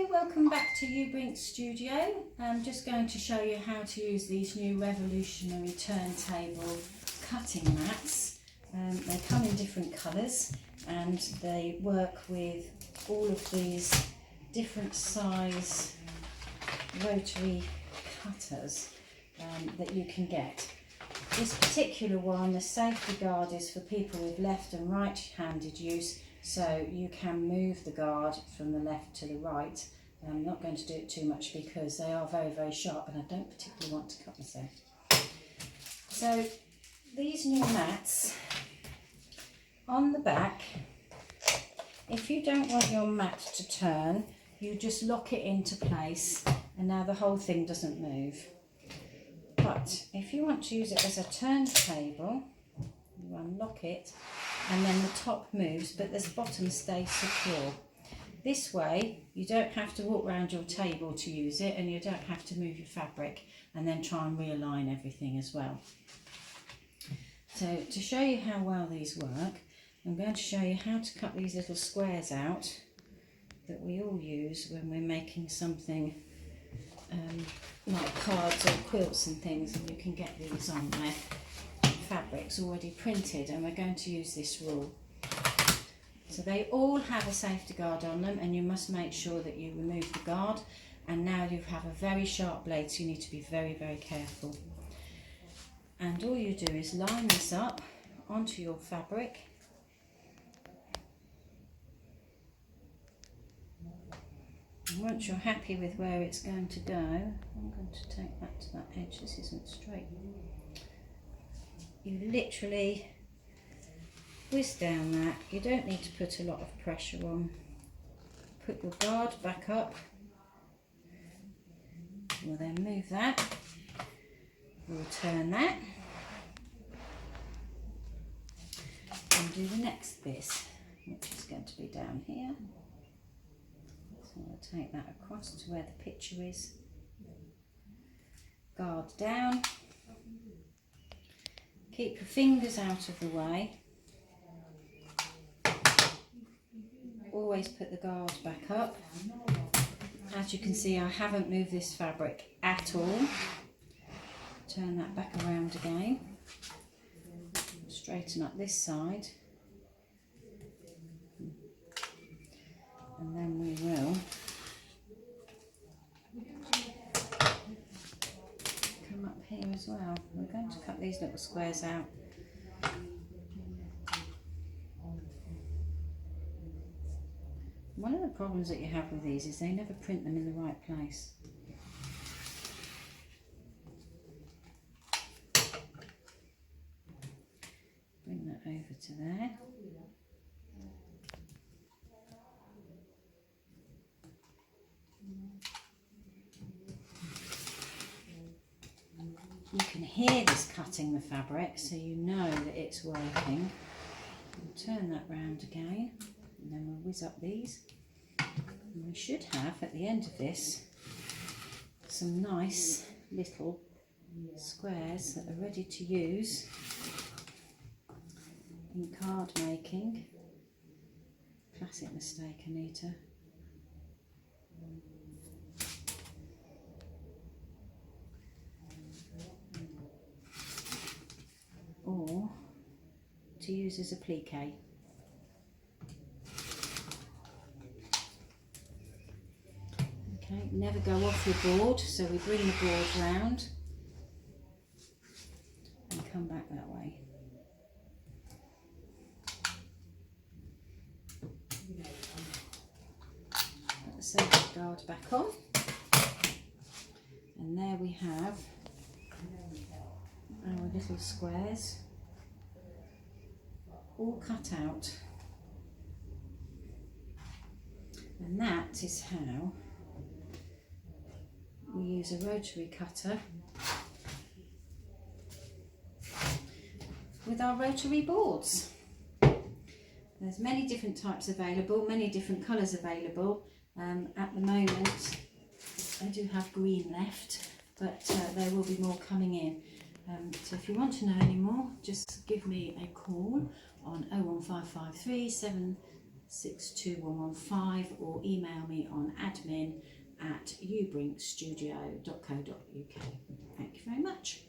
welcome back to Ubrink Studio. I'm just going to show you how to use these new revolutionary turntable cutting mats. They come in different colours and they work with all of these different size rotary cutters that you can get. This particular one, the safety guard, is for people with left and right-handed use, so you can move the guard from the left to the right. I'm not going to do it too much because they are very, very sharp and I don't particularly want to cut myself. So these new mats, on the back, if you don't want your mat to turn, you just lock it into place and now the whole thing doesn't move. But if you want to use it as a turntable, you unlock it and then the top moves but the bottom stays secure. This way you don't have to walk around your table to use it, and you don't have to move your fabric and then try and realign everything as well. So to show you how well these work, I'm going to show you how to cut these little squares out that we all use when we're making something like cards or quilts and things, and you can get these on there. Fabrics already printed, and we're going to use this rule. So they all have a safety guard on them, and you must make sure that you remove the guard. And now you have a very sharp blade, so you need to be very, very careful. And all you do is line this up onto your fabric. And once you're happy with where it's going to go, I'm going to take that to that edge. This isn't straight. You literally whiz down that. You don't need to put a lot of pressure on. Put your guard back up. We'll then move that. We'll turn that. And do the next bit, which is going to be down here. So we'll take that across to where the picture is. Guard down. Keep your fingers out of the way. Always put the guard back up. As you can see, I haven't moved this fabric at all. Turn that back around again. Straighten up this side. And then we will come up here as well. We're going to cut these little squares out. One of the problems that you have with these is they never print them in the right place. Bring that over to there. You can hear this cutting the fabric, so you know that it's working. We'll turn that round again, and then we'll whiz up these. And we should have, at the end of this, some nice little squares that are ready to use in card making. Classic mistake, Anita. Or to use as a plique. Okay, never go off your board, so we bring the board round and come back that way. Put the safety guard back on, and there we have our little squares all cut out, and that is how we use a rotary cutter with our rotary boards. There's many different types available, many different colours available. At the moment I do have green left, but there will be more coming in. So if you want to know any more, just give me a call on 01553 62115 or email me on admin@ubrinkstudio.co.uk. Thank you very much.